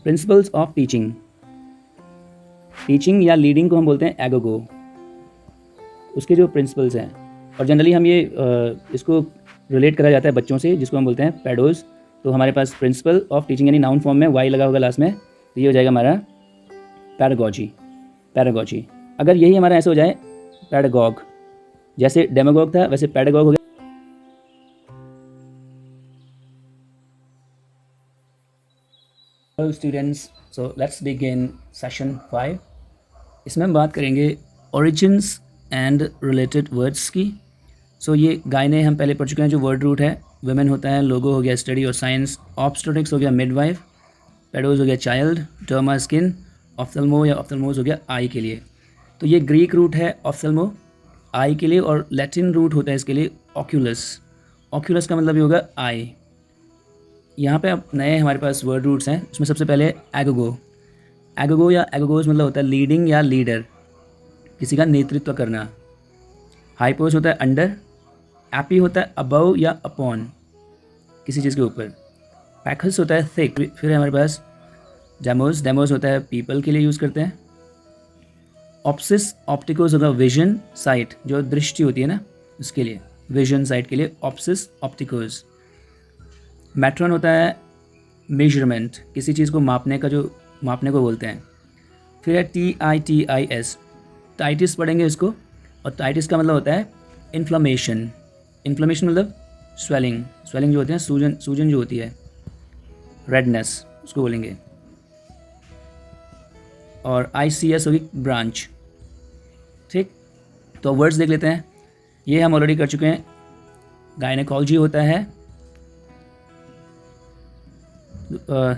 Principles of teaching, teaching या leading को हम बोलते हैं एगोगो, उसके जो प्रिंसिपल्स हैं। और जनरली हम ये इसको रिलेट करा जाता है बच्चों से, जिसको हम बोलते हैं पैडोज। तो हमारे पास प्रिंसिपल ऑफ टीचिंग यानी नाउन फॉर्म में वाई लगा होगा लास्ट में, तो ये हो जाएगा हमारा पैडागॉजी। पैडागॉजी अगर यही हमारा ऐसे हो जाए पैडागॉग, जैसे डेमागॉग था वैसे पैडागॉग हो गया। Hello students, so let's begin session 5। इसमें हम बात करेंगे ओरिजिन्स एंड रिलेटेड वर्ड्स की। सो ये गायने हम पहले पढ़ चुके हैं, जो वर्ड रूट है। वुमेन होता है, लोगो हो गया स्टडी और साइंस, ऑब्स्टेट्रिक्स हो गया मिडवाइफ, पेडोज हो गया चाइल्ड, डर्मा स्किन, ऑफ्थल्मो या ऑफ्थल्मोज हो गया आई के लिए। तो ये ग्रीक रूट है ऑफ्थल्मो आई के लिए, और लैटिन रूट होता है इसके लिए ऑक्यूलस। ऑक्यूलस का मतलब ये होगा आई। यहाँ पे अब नए हमारे पास वर्ड रूट्स हैं। उसमें सबसे पहले एगोगो। एगोगो या एगोगोज मतलब होता है लीडिंग या लीडर, किसी का नेतृत्व करना। हाइपोस होता है अंडर, एपी होता है अबव या अपॉन, किसी चीज़ के ऊपर। पैकस होता है थिक। फिर है हमारे पास डेमोस। डेमोस होता है पीपल के लिए यूज़ करते हैं। ऑप्सिस ऑप्टिकोस होगा विजन साइट, जो दृष्टि होती है ना उसके लिए, विजन साइट के लिए ऑप्सिस ऑप्टिकोस। मैट्रॉन होता है मेजरमेंट, किसी चीज़ को मापने का, जो मापने को बोलते हैं। फिर है TITIS, टाइटिस पढ़ेंगे इसको, और टाइटिस का मतलब होता है इन्फ्लामेशन। इन्फ्लामेशन मतलब स्वेलिंग, स्वेलिंग जो होती है, सूजन, सूजन जो होती है, रेडनेस उसको बोलेंगे। और ICS होगी ब्रांच। ठीक, तो वर्ड्स देख लेते हैं। ये हम ऑलरेडी कर चुके हैं। गायनेकोलॉजी होता है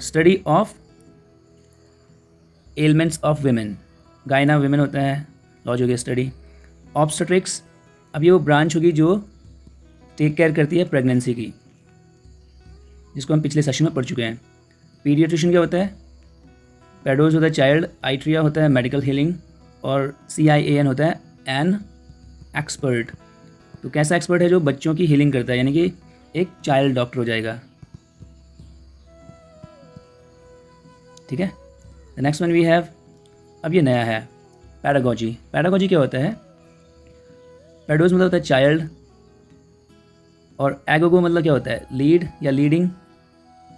study of elements of women. गायना विमेन होता है, लॉजी हो गया स्टडी। ऑब्स्टेट्रिक्स, अब ये वो ब्रांच होगी जो टेक केयर करती है प्रेगनेंसी की, जिसको हम पिछले सेशन में पढ़ चुके हैं। पीडियाट्रिशियन क्या होता है? पेडोज होता है चाइल्ड, आइट्रिया होता है मेडिकल हीलिंग, और CIAN होता है एन एक्सपर्ट। तो कैसा एक्सपर्ट है? जो बच्चों की हीलिंग करता है, यानी कि एक चाइल्ड डॉक्टर हो जाएगा। ठीक है, the next one we have, अब ये नया है पैडागॉजी। पैडागॉजी क्या होता है? पेडोज मतलब होता है चाइल्ड, और एगोगो मतलब क्या होता है? लीड या लीडिंग,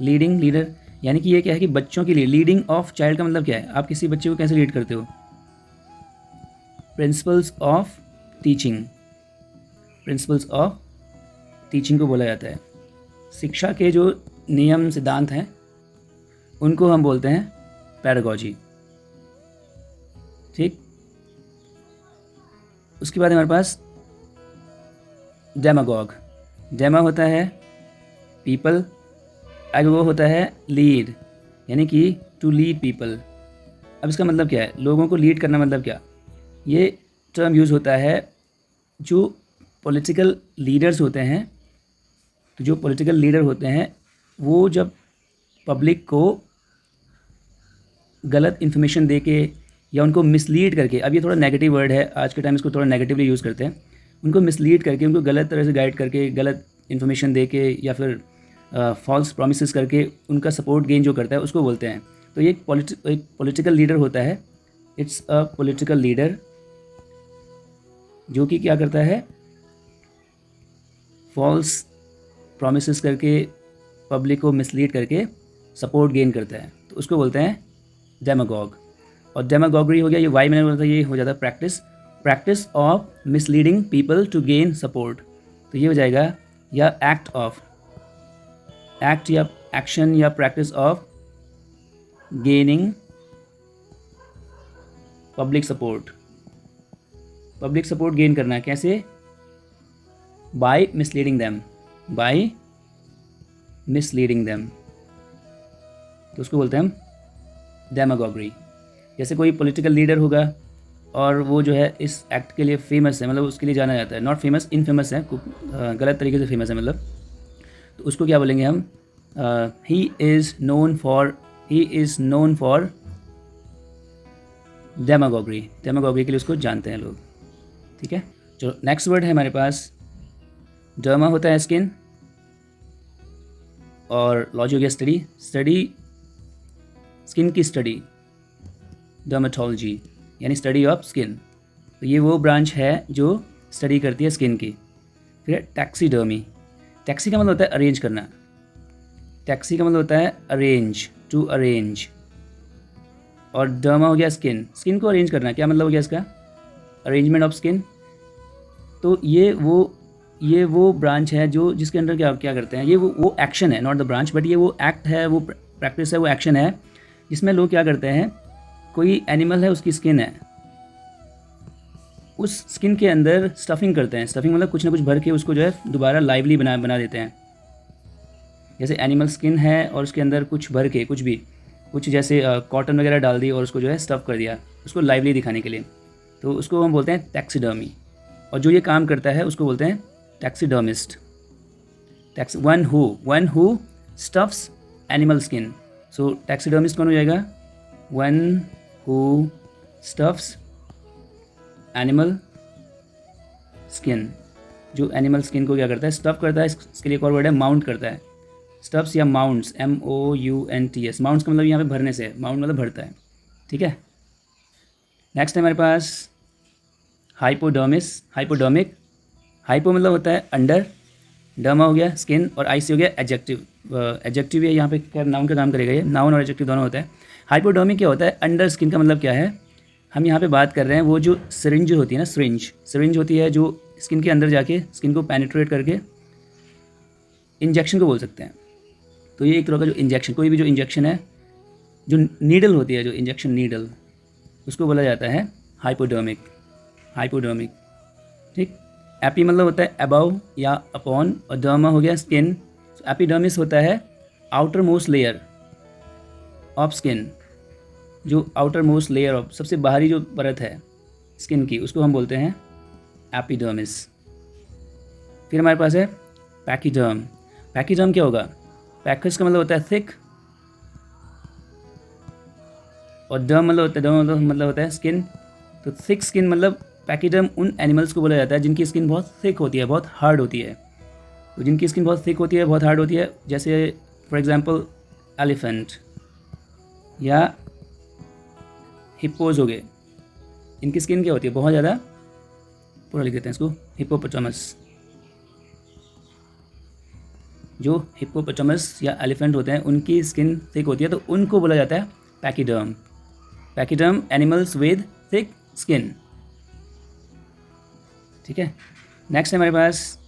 लीडिंग लीडर। यानी कि ये क्या है कि बच्चों के लिए, लीडिंग ऑफ चाइल्ड का मतलब क्या है? आप किसी बच्चे को कैसे लीड करते हो? Principles of teaching, principles of teaching को बोला जाता है। शिक्षा के जो नियम सिद्धांत हैं उनको हम बोलते हैं पैडागॉजी। ठीक, उसके बाद हमारे पास डेमागॉग। डेमा होता है पीपल, एगोगो होता है लीड, यानी कि टू लीड पीपल। अब इसका मतलब क्या है? लोगों को लीड करना मतलब क्या? ये टर्म यूज़ होता है जो पॉलिटिकल लीडर्स होते हैं। तो जो पॉलिटिकल लीडर होते हैं वो जब पब्लिक को गलत इन्फॉर्मेशन दे के या उनको मिसलीड करके, अब ये थोड़ा नेगेटिव वर्ड है, आज के टाइम इसको थोड़ा नेगेटिवली यूज़ करते हैं, उनको मिसलीड करके, उनको गलत तरह से गाइड करके, गलत इन्फॉर्मेशन दे के, या फिर फॉल्स प्रॉमिसेस करके उनका सपोर्ट गेन जो करता है उसको बोलते हैं। तो ये एक पॉलिटिकल लीडर होता है। इट्स अ पॉलिटिकल लीडर जो कि क्या करता है? फॉल्स प्रॉमिसेस करके, पब्लिक को मिसलीड करके सपोर्ट गेन करता है, तो उसको बोलते हैं डेमागॉग। और डेमागॉगरी हो गया, ये वाई मैंने बोला था, ये हो जाता है practice, practice of misleading people to gain support. तो ये हो जाएगा या एक्ट ऑफ, एक्ट या एक्शन या practice of gaining public support. Public support gain करना है कैसे? By misleading them, by misleading them, तो उसको बोलते हैं हम डेमागॉगरी। जैसे कोई पॉलिटिकल लीडर होगा और वो जो है इस एक्ट के लिए फेमस है, मतलब उसके लिए जाना जाता है, नॉट फेमस, इनफेमस है, गलत तरीके से फेमस है मतलब, तो उसको क्या बोलेंगे हम? He is known for demagoguery. Demagoguery के लिए उसको जानते हैं लोग। ठीक है, जो नेक्स्ट वर्ड है हमारे पास, डर्मा होता है स्किन, और लॉजी हो गया स्टडी। स्टडी स्किन की स्टडी, डर्मेटोलॉजी यानी स्टडी ऑफ स्किन। तो ये वो ब्रांच है जो स्टडी करती है स्किन की। फिर है टैक्सीडर्मी। टैक्सी का मतलब होता है अरेंज करना, टैक्सी का मतलब होता है अरेंज, टू अरेंज। और डर्मा हो गया स्किन, स्किन को अरेंज करना। क्या मतलब हो गया इसका? Arrangement of skin. तो ये वो ब्रांच है जो जिसके अंदर क्या क्या करते हैं, ये वो एक्शन है, नॉट द ब्रांच, बट ये वो एक्ट है, वो प्रैक्टिस है, वो एक्शन है जिसमें लोग क्या करते हैं, कोई एनिमल है, उसकी स्किन है, उस स्किन के अंदर स्टफिंग करते हैं। स्टफिंग मतलब कुछ ना कुछ भर के उसको जो है दोबारा लाइवली बना देते हैं। जैसे एनिमल स्किन है और उसके अंदर कुछ भर के कुछ जैसे कॉटन वगैरह डाल दी और उसको जो है स्टफ़ कर दिया उसको लाइवली दिखाने के लिए, तो उसको हम बोलते हैं टैक्सीडर्मी। और जो ये काम करता है उसको बोलते हैं taxidermist. One who stuffs animal skin. So taxidermist कौन हो जाएगा? One who stuffs animal skin. जो एनिमल स्किन को क्या करता है? स्टफ़ करता है। इसके लिए एक और वर्ड है माउंट करता है। स्टफ्स या माउंट्स, MOUNTS। माउंट्स का मतलब यहाँ पे भरने से है, माउंट मतलब भरता है। ठीक है। नेक्स्ट है हमारे पास हाइपोडर्मिस, हाइपोडर्मिक। हाइपो मतलब होता है अंडर, डर्मा हो गया स्किन, और आईसी हो गया एडजेक्टिव। एडजेक्टिव है यहाँ पे, खैर नाउन का काम करेगा, ये नाउन और एडजेक्टिव दोनों होता है। हाइपोडर्मिक क्या होता है? अंडर स्किन का मतलब क्या है? हम यहाँ पे बात कर रहे हैं वो जो सिरिंज होती है ना, सिरिंज होती है जो स्किन के अंदर जाके स्किन को पेनिट्रेट करके इंजेक्शन को बोल सकते हैं। तो ये एक तरह का जो इंजेक्शन, कोई भी जो इंजेक्शन है, जो नीडल होती है, जो इंजेक्शन नीडल, उसको बोला जाता है हाइपोडर्मिक। हाइपोडर्मिक, ठीक। एपी मतलब होता है अबव या अपॉन, और डर्मा हो गया स्किन। तो एपिडर्मिस होता है outer most layer of skin, जो आउटर मोस्ट लेयर ऑफ, सबसे बाहरी जो परत है स्किन की, उसको हम बोलते हैं एपिडर्मिस। फिर हमारे पास है पैकीडर्म। पैकीडर्म क्या होगा? पैकस का मतलब होता है थिक, और डर्म मतलब होता है स्किन। तो थिक स्किन मतलब पैकीडर्म उन एनिमल्स को बोला जाता है जिनकी स्किन बहुत थिक होती है, बहुत हार्ड होती है। तो जिनकी स्किन बहुत थिक होती है, बहुत हार्ड होती है, जैसे फॉर एग्जांपल एलिफेंट या हिप्पोज हो गए, इनकी स्किन क्या होती है? बहुत ज़्यादा, पूरा लिख देते हैं इसको, हिप्पोपोटामस। जो हिप्पोपोटामस या एलिफेंट होते हैं उनकी स्किन थिक होती है, तो उनको बोला जाता है pachyderm. Pachyderm animals with thick skin. ठीक है। नेक्स्ट है हमारे पास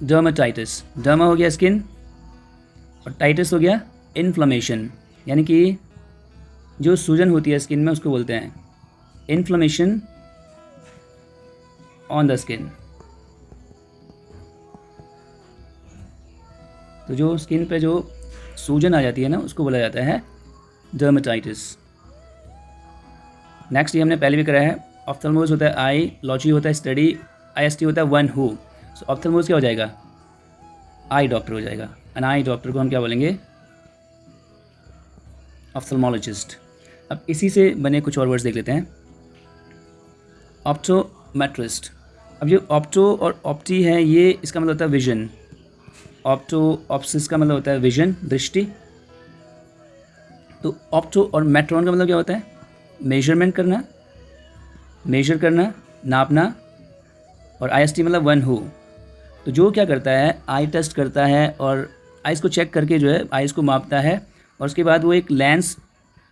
डर्मेटाइटिस। डर्मा हो गया स्किन, और टाइटिस हो गया इन्फ्लेमेशन, यानी कि जो सूजन होती है स्किन में उसको बोलते हैं इन्फ्लेमेशन ऑन द स्किन। तो जो स्किन पे जो सूजन आ जाती है ना, उसको बोला जाता है डर्मेटाइटिस। नेक्स्ट ये हमने पहले भी कराया है। ऑफ्थल्मोस होता है आई, लॉजी होता है स्टडी, IST होता है वन हु। सो ऑफ्थल्मोस क्या हो जाएगा? आई डॉक्टर हो जाएगा। एन आई डॉक्टर को हम क्या बोलेंगे? ऑफ्थल्मोलॉजिस्ट। अब इसी से बने कुछ और वर्ड्स देख लेते हैं। ऑप्टोमेट्रिस्ट। अब जो ऑप्टो और ऑप्टी है, ये इसका मतलब होता है विजन। ऑप्टोऑप्सिस का मतलब होता है विजन, दृष्टि। तो ऑप्टो और मेट्रॉन का मतलब क्या होता है? मेजरमेंट करना, मेजर करना, नापना। और IST मतलब वन हु। तो जो क्या करता है, आई टेस्ट करता है और आइज़ को चेक करके जो है आइज़ को मापता है, और उसके बाद वो एक लेंस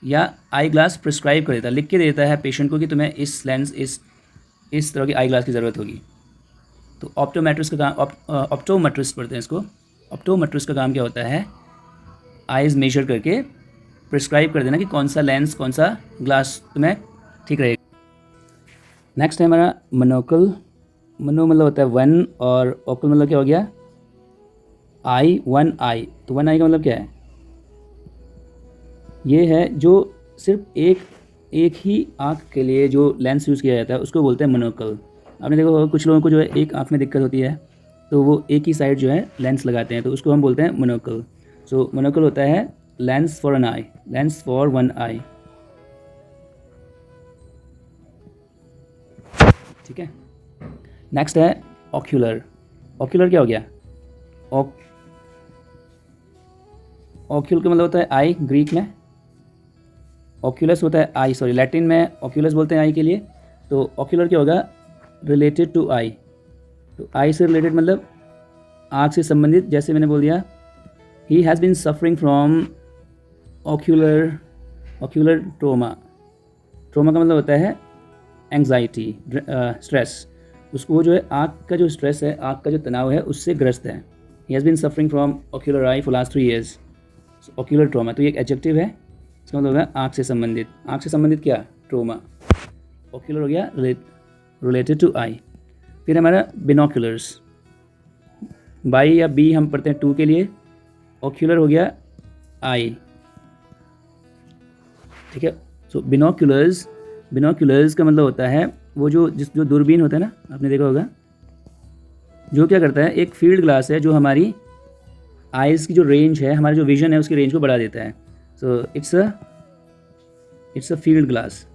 या आई ग्लास प्रिस्क्राइब कर देता है, लिख के देता है पेशेंट को कि तुम्हें इस लेंस, इस तरह की आई ग्लास की ज़रूरत होगी। तो ऑप्टोमेट्रिस्ट का काम, ऑप्टोमेट्रिस्ट पढ़ते हैं इसको। ऑप्टोमेट्रिस्ट का काम क्या होता है? आइज़ मेजर करके प्रिस्क्राइब कर देना कि कौन सा लेंस, कौन सा ग्लास तुम्हें ठीक रहेगा। नेक्स्ट है हमारा मोनोकल। मनो मतलब होता है वन, और ओकल मतलब क्या हो गया? आई, वन आई। तो वन आई का मतलब क्या है? ये है जो सिर्फ एक ही आँख के लिए जो लेंस यूज़ किया जाता है, उसको बोलते हैं मोनोकल। आपने देखा होगा कुछ लोगों को जो है एक आँख में दिक्कत होती है, तो वो एक ही साइड जो है लेंस लगाते हैं, तो उसको हम बोलते हैं मोनोकल। सो मोनोकल होता है lens for an eye, lens for one eye. ठीक है। नेक्स्ट है ऑक्यूलर। ऑक्यूलर क्या हो गया? ऑक्यूल का मतलब होता है आई ग्रीक में, ऑक्यूलस होता है आई, सॉरी लैटिन में ऑक्यूलस बोलते हैं आई के लिए। तो ऑक्यूलर क्या होगा, रिलेटेड टू आई। तो आई से रिलेटेड मतलब आँख से संबंधित, जैसे मैंने बोल दिया he has been suffering from ocular trauma. Trauma का मतलब होता है एंग्जाइटी, स्ट्रेस। उसको जो है आँख का जो स्ट्रेस है, आँख का जो तनाव है उससे ग्रस्त है। He has been suffering from ocular eye for last 3 years। Ocular trauma तो ये एक एडजेक्टिव है, इसका मतलब होगा आँख से संबंधित। आँख से संबंधित क्या, ट्रोमा। ऑक्यूलर हो गया रिलेटेड टू आई। फिर हमारा बिनोक्यूलर्स, बाई या बी हम पढ़ते हैं टू के लिए, ऑक्यूलर हो गया आई, ठीक है। सो बिनोक्यूलर्स का मतलब होता है वो जो दूरबीन होता है ना, आपने देखा होगा, जो क्या करता है, एक फील्ड ग्लास है जो हमारी आइज़ की जो रेंज है, हमारा जो विजन है उसकी रेंज को बढ़ा देता है। So it's a field glass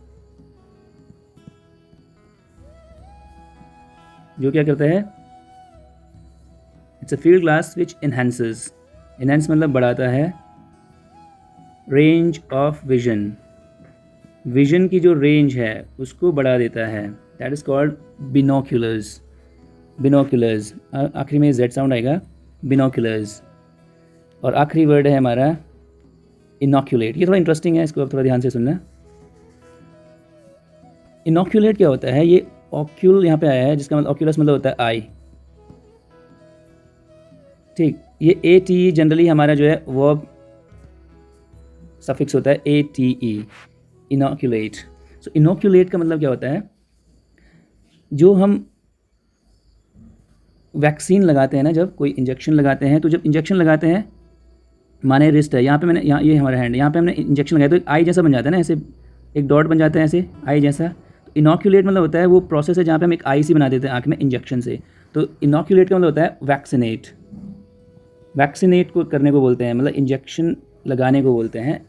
जो क्या करता है, it's a field glass which enhances, enhance मतलब बढ़ाता है, रेंज ऑफ विजन, विजन की जो रेंज है उसको बढ़ा देता है, दैट इज़ कॉल्ड बिनोक्यूलर्स। बिनोक्यूलर्स आखिरी में जेड साउंड आएगा, बिनोक्यूलर्स। और आखिरी वर्ड है हमारा इनोक्यूलेट। ये थोड़ा इंटरेस्टिंग है, इसको आप थोड़ा ध्यान से सुनना। इनोक्यूलेट क्या होता है, ये ऑक्यूल यहाँ पे आया है जिसका मतलब ऑक्यूलस मतलब होता है आई, ठीक। ये ए टी जनरली हमारा जो है वर्ब सफिक्स होता है A T E, inoculate. So inoculate का मतलब क्या होता है, जो हम वैक्सीन लगाते हैं ना, जब कोई इंजेक्शन लगाते हैं, तो जब इंजेक्शन लगाते हैं, माने रिस्ट है, यहाँ पे मैंने यहाँ ये हमारा हैंड है, यहाँ पे हमने इंजेक्शन लगाया तो एक आई जैसा बन जाता है ना, ऐसे एक डॉट बन जाता है ऐसे आई जैसा। तो इनोक्यूलेट मतलब होता है वो प्रोसेस है जहाँ पे हम एक आई सी बना देते हैं आँख में इंजेक्शन से। तो इनोक्यूलेट का मतलब होता है वैक्सीनेट, वैक्सीनेट को करने को बोलते हैं, मतलब इंजेक्शन लगाने को बोलते हैं।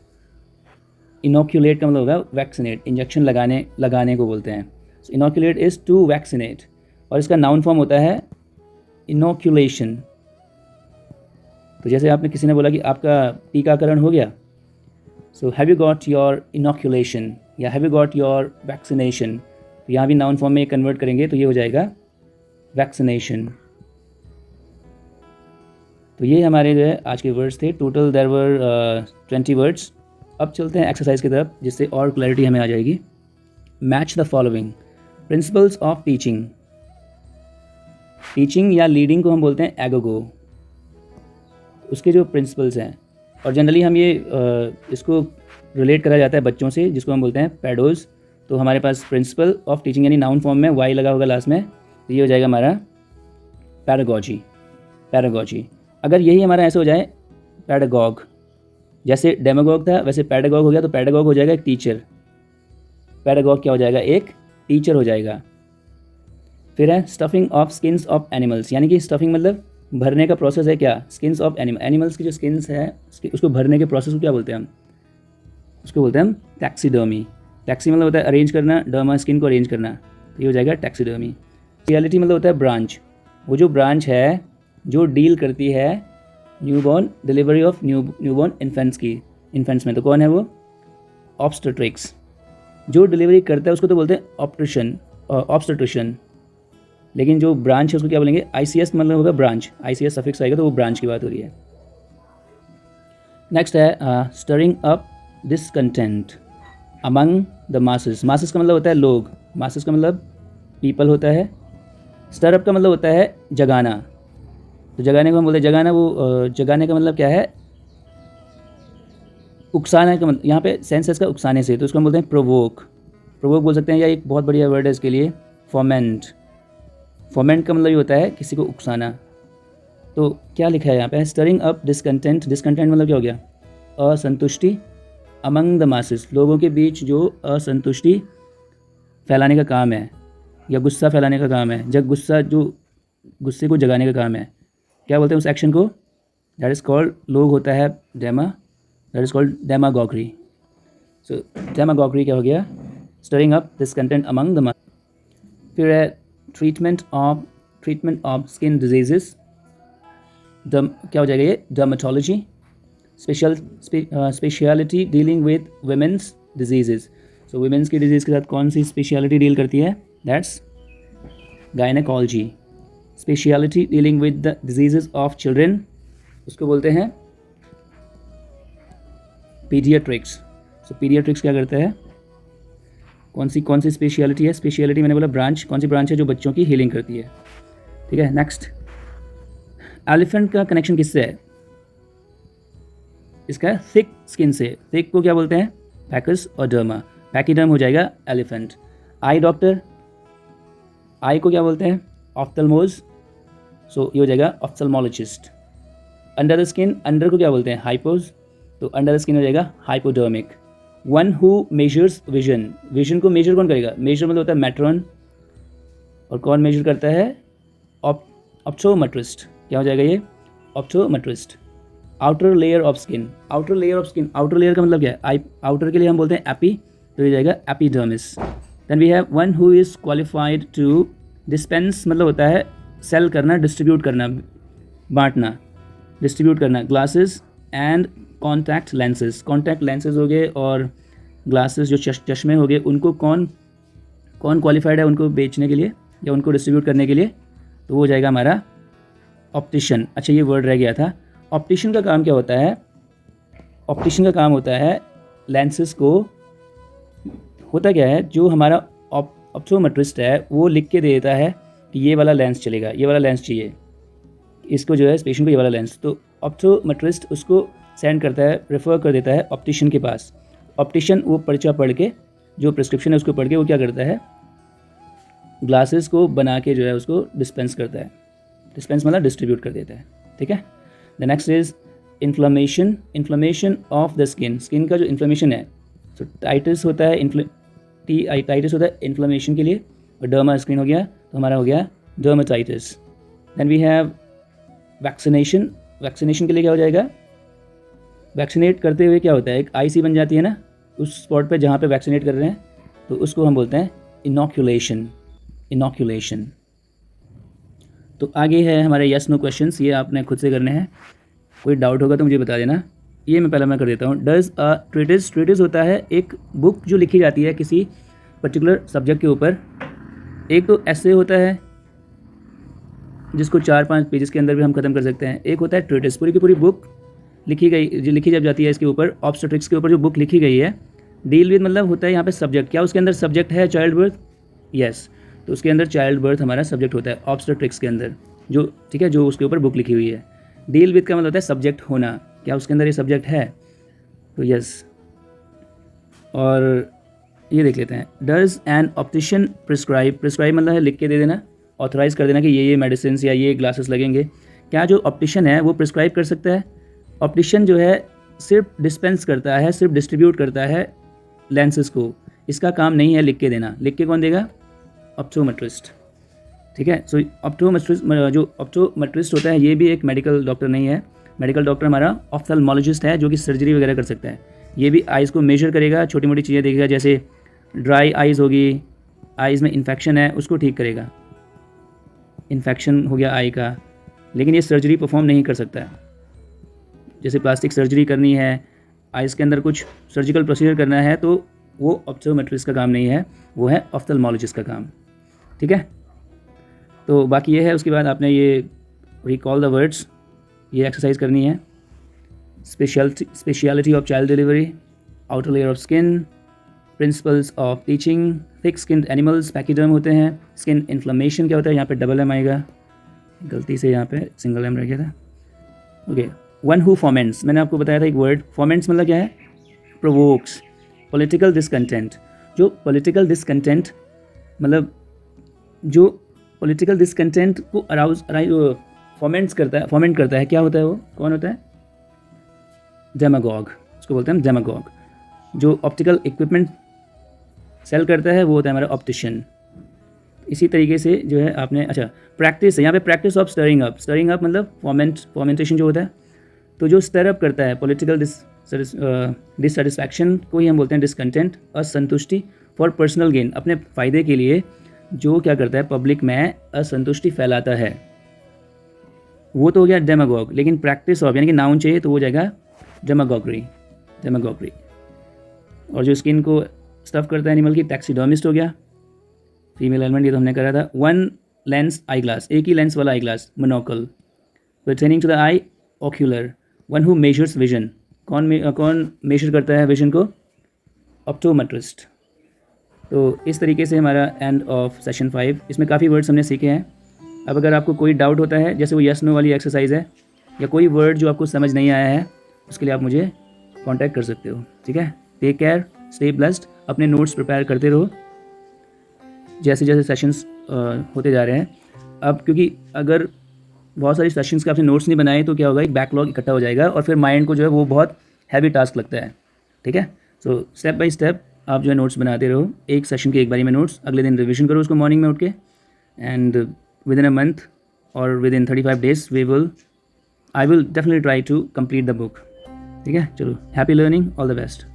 इनोक्यूलेट का मतलब होगा वैक्सीनेट, इंजेक्शन लगाने को बोलते हैं। सो इनोक्यूलेट इज़ टू वैक्सीनेट, और इसका नाउन फॉर्म होता है इनोक्यूलेशन। तो जैसे आपने किसी ने बोला कि आपका टीकाकरण हो गया, so have you got your inoculation या have you got your vaccination, तो यहाँ भी नाउन फॉर्म में कन्वर्ट करेंगे तो ये हो जाएगा वैक्सीनेशन। तो ये हमारे जो है आज के वर्ड्स थे, टोटल देयर वर 20 वर्ड्स। अब चलते हैं एक्सरसाइज की तरफ, जिससे और क्लैरिटी हमें आ जाएगी। Match the following principles of teaching. Teaching या लीडिंग को हम बोलते हैं एगोगो, उसके जो प्रिंसिपल्स हैं, और जनरली हम ये इसको रिलेट करा जाता है बच्चों से, जिसको हम बोलते हैं पैडोज। तो हमारे पास प्रिंसिपल ऑफ टीचिंग यानी नाउन फॉर्म में वाई लगा होगा लास्ट में, तो ये हो जाएगा हमारा पैडागॉजी। पैडागॉजी अगर यही हमारा ऐसे हो जाए पैडागॉग, जैसे डेमागॉग था वैसे पैडागॉग हो गया, तो पैडागॉग हो जाएगा एक टीचर, पैडागॉग क्या हो जाएगा, एक टीचर हो जाएगा। फिर है stuffing of skins of animals, यानी कि स्टफिंग मतलब भरने का प्रोसेस है क्या, स्किन्स ऑफ एनिमल्स की जो स्किन्स है उसको भरने के प्रोसेस को क्या बोलते हैं हम, उसको बोलते हैं हम टैक्सीडर्मी। टैक्सी मतलब होता है अरेंज करना, डर्मा स्किन को अरेंज करना, तो ये हो जाएगा टैक्सीडर्मी। रियलिटी मतलब होता है ब्रांच, वो जो ब्रांच है जो डील करती है newborn delivery of newborn infants की, इन्फेंट्स में तो कौन है वो, ऑब्स्टेट्रिक्स। जो डिलीवरी करता है उसको तो बोलते हैं ऑब्स्टेट्रिशियन, लेकिन जो ब्रांच है उसको क्या बोलेंगे, आईसीएस मतलब होगा ब्रांच, आईसीएस सफिक्स आएगा तो वो ब्रांच की बात हो रही है। नेक्स्ट है stirring up discontent among the masses. Masses का मतलब होता है लोग, मासेस का मतलब पीपल होता है। स्टर अप का मतलब होता है जगाना, तो जगाने को हम बोलते हैं जगाना, वो जगाने का मतलब क्या है, उकसाने का मतलब, यहाँ पे सेंसेस का उकसाने से, तो उसको हम बोलते हैं प्रोवोक, प्रोवोक बोल सकते हैं, या एक बहुत बढ़िया वर्ड है इसके लिए फोमेंट। फोमेंट का मतलब ये होता है किसी को उकसाना। तो क्या लिखा है यहाँ पे, स्टरिंग अप डिसकंटेंट, डिसकंटेंट मतलब क्या हो गया, असंतुष्टि, अमंग द मासेस, लोगों के बीच जो असंतुष्टि फैलाने का काम है या गुस्सा फैलाने का काम है, जब गुस्सा जो गुस्से को जगाने का काम है, क्या बोलते हैं उस एक्शन को, दैट इज़ कॉल्ड, लोग होता है डेमा, दैट इज़ कॉल्ड डेमागॉगरी। सो डेमागॉगरी क्या हो गया, stirring up discontent among the masses. फिर है ट्रीटमेंट ऑफ स्किन डिजीजेस, क्या हो जाएगा ये, dermatology. Speciality dealing with women's diseases. So women's की डिजीज़ के साथ कौन सी स्पेशलिटी डील करती है? That's gynaecology. Speciality dealing with the diseases of children, उसको बोलते हैं पीडियाट्रिक्स। सो पीडियाट्रिक्स क्या करता है? कौन सी स्पेशलिटी है? स्पेशलिटी मैंने बोला ब्रांच, कौन सी ब्रांच है जो बच्चों की हीलिंग करती है? ठीक है, नेक्स्ट, एलिफेंट का कनेक्शन किससे है? इसका थिक स्किन से। थिक को क्या बोलते हैं? पैकस और डर्मा। पैकीडर्म हो जाएगा एलिफेंट। आई डॉक्टर, आई को क्या बोलते हैं? ऑफ्थल्मोज। सो ये हो जाएगा ophthalmologist. Under the skin, under को क्या बोलते हैं? हाइपोज। तो अंडर द स्किन हो जाएगा hypodermic. One who measures vision, vision को मेजर कौन करेगा? मेजर मतलब होता है मैट्रॉन, और कौन मेजर करता है? ऑप्टोमेट्रिस्ट। क्या हो जाएगा ये? Optometrist. Outer layer of skin, outer layer of skin, outer layer का मतलब क्या है? आउटर के लिए हम बोलते हैं एपी, तो ये जाएगा epidermis. Then we have one who is qualified to dispense, मतलब होता है सेल करना, डिस्ट्रीब्यूट करना, बांटना, डिस्ट्रीब्यूट करना, glasses and contact lenses. Contact lenses हो गए और ग्लासेस जो चश्मे हो गए, उनको कौन क्वालिफाइड है उनको बेचने के लिए या उनको डिस्ट्रीब्यूट करने के लिए? तो वो हो जाएगा हमारा ऑप्टिशियन। अच्छा, ये वर्ड रह गया था। ऑप्टिशियन का काम क्या होता है? ऑप्टिशियन का काम होता है लेंसेज को, होता क्या है, जो हमारा ऑप्टोमेट्रिस्ट है वो लिख के दे देता है कि ये वाला लेंस चलेगा, ये वाला लेंस चाहिए, इसको जो है इस पेशेंट को ये वाला लेंस, तो ऑप्टोमेट्रिस्ट उसको सेंड करता है, रेफ़र कर देता है ऑप्टिशियन के पास। ऑप्टिशियन वो पर्चा पढ़ के, जो प्रिस्क्रिप्शन है उसको पढ़ के वो क्या करता है? ग्लासेस को बना के जो है उसको डिस्पेंस करता है। डिस्पेंस मतलब डिस्ट्रीब्यूट कर देता है। ठीक है। The next is inflammation, inflammation of the skin. Skin का जो इन्फ्लेमेशन है, सो टाइटिस होता है, टाइटिस होता है इन्फ्लेमेशन के लिए, और डर्मा स्किन हो गया तो हमारा हो गया dermatitis. Then we have vaccination, vaccination के लिए क्या हो जाएगा? वैक्सीनेट करते हुए क्या होता है? एक आईसी बन जाती है ना उस स्पॉट पे जहाँ पे वैक्सीनेट कर रहे हैं, तो उसको हम बोलते हैं इनॉक्यूलेशन। इनॉक्यूलेशन। तो आगे है हमारे यस नो क्वेश्चंस, ये आपने खुद से करने हैं। कोई डाउट होगा तो मुझे बता देना। ये मैं पहले कर देता हूँ। डज अ ट्रीटिस, ट्रीटिस होता है एक बुक जो लिखी जाती है किसी पर्टिकुलर सब्जेक्ट के ऊपर। एक तो ऐसे होता है जिसको 4-5 पेजेस के अंदर भी हम ख़त्म कर सकते हैं। एक होता है ट्रीटिस, पूरी की पूरी बुक लिखी गई, जो लिखी जब जाती है इसके ऊपर, ऑब्स्टेट्रिक्स के ऊपर जो बुक लिखी गई है। डील विद मतलब होता है यहाँ पे सब्जेक्ट, क्या उसके अंदर सब्जेक्ट है चाइल्ड बर्थ? यस, तो उसके अंदर चाइल्ड बर्थ हमारा सब्जेक्ट होता है ऑब्स्टेट्रिक्स के अंदर, जो ठीक है, जो उसके ऊपर बुक लिखी हुई है। डील विद का मतलब होता है सब्जेक्ट होना, क्या उसके अंदर ये सब्जेक्ट है? तो यस। और ये देख लेते हैं, does N optician prescribe, prescribe मतलब है लिख के दे देना, ऑथराइज कर देना कि ये मेडिसिन या ये ग्लासेस लगेंगे। क्या जो ऑप्टिशियन है वो प्रिस्क्राइब कर सकता है? ऑप्टिशियन जो है सिर्फ डिस्पेंस करता है, सिर्फ डिस्ट्रीब्यूट करता है लेंसेज को, इसका काम नहीं है लिख के देना। लिख के कौन देगा? ऑप्टोमेट्रिस्ट। ठीक है। सो ऑप्टोमेट्रिस्ट, जो ऑप्टोमेट्रिस्ट होता है ये भी एक मेडिकल डॉक्टर नहीं है। मेडिकल डॉक्टर हमारा ऑफ्थल्मोलॉजिस्ट है, जो कि सर्जरी वगैरह कर सकता है। ये भी आइज़ को मेजर करेगा, छोटी मोटी चीज़ें देखेगा, जैसे ड्राई आइज़ होगी, आइज़ में इन्फेक्शन है उसको ठीक करेगा, इन्फेक्शन हो गया आई का। लेकिन ये सर्जरी परफॉर्म नहीं कर सकता है। जैसे प्लास्टिक सर्जरी करनी है, आइज़ के अंदर कुछ सर्जिकल प्रोसीजर करना है, तो वो ऑप्टोमेट्रिस्ट का काम नहीं है, वो है ऑफ्थल्मोलॉजिस्ट का काम। ठीक है। तो बाकी ये है, उसके बाद आपने ये रिकॉल द वर्ड्स, ये एक्सरसाइज करनी है। Speciality of child delivery, outer layer of skin, principles of teaching, thick skin animals pachyderm होते हैं, स्किन इन्फ्लेमेशन क्या होता है, यहाँ पे डबल एम आएगा, गलती से यहाँ पे सिंगल एम रह गया था। ओके। वन हु फॉमेंट्स, मैंने आपको बताया था एक वर्ड, फॉमेंट्स मतलब क्या है? Provokes political discontent. जो पॉलिटिकल डिसकंटेंट मतलब जो पॉलिटिकल डिसकंटेंट को फॉमेंट करता है, क्या होता है वो? कौन होता है? डेमागॉग, उसको बोलते हैं डेमागॉग। जो ऑप्टिकल इक्विपमेंट सेल करता है वो होता है हमारा ऑप्टिशियन। इसी तरीके से जो है आपने, अच्छा प्रैक्टिस है यहाँ पे, practice of stirring up. Stirring up मतलब फॉर्मेंटेशन जो होता है, तो जो स्टर अप करता है पॉलिटिकल डिससेटिस्फैक्शन को ही हम बोलते हैं डिसकंटेंट, असंतुष्टि फॉर पर्सनल गेन, अपने फ़ायदे के लिए जो क्या करता है पब्लिक में असंतुष्टि फैलाता है, वो तो हो गया डेमागॉग। लेकिन प्रैक्टिस ऑफ यानी कि नाउन चाहिए तो वो हो जाएगा डेमागोगरी, डेमागोगरी। और जो स्किन को स्टफ करता है एनिमल की, टैक्सीडर्मिस्ट हो गया। फीमेल एलिमेंट ये तो हमने करा था। वन लेंस आई ग्लास, एक ही लेंस वाला eye glass, monocle. Pertaining to the eye, ocular. One who measures vision, कौन मेजर करता है विजन को, ऑप्टोमेट्रिस्ट। तो इस तरीके से हमारा एंड ऑफ सेशन 5। इसमें काफ़ी वर्ड्स हमने सीखे हैं। अब अगर आपको कोई डाउट होता है, जैसे वो यस नो वाली एक्सरसाइज है, या कोई वर्ड जो आपको समझ नहीं आया है, उसके लिए आप मुझे कांटेक्ट कर सकते हो। ठीक है, टेक केयर, स्टे ब्लेस्ड। अपने नोट्स प्रिपेयर करते रहो जैसे जैसे सेशंस होते जा रहे हैं। अब क्योंकि अगर बहुत सारी सेशंस के आपने नोट्स नहीं बनाए तो क्या होगा, एक बैकलॉग इकट्ठा हो जाएगा और फिर माइंड को जो है वो बहुत हैवी टास्क लगता है। ठीक है, सो स्टेप बाय स्टेप आप जो है नोट्स बनाते रहो। एक सेशन के एक बारी में नोट्स, अगले दिन रिविजन करो उसको मॉर्निंग में उठ के, and within a month और within 35 days I will definitely try to complete the book. ठीक है, चलो, happy learning, all the best.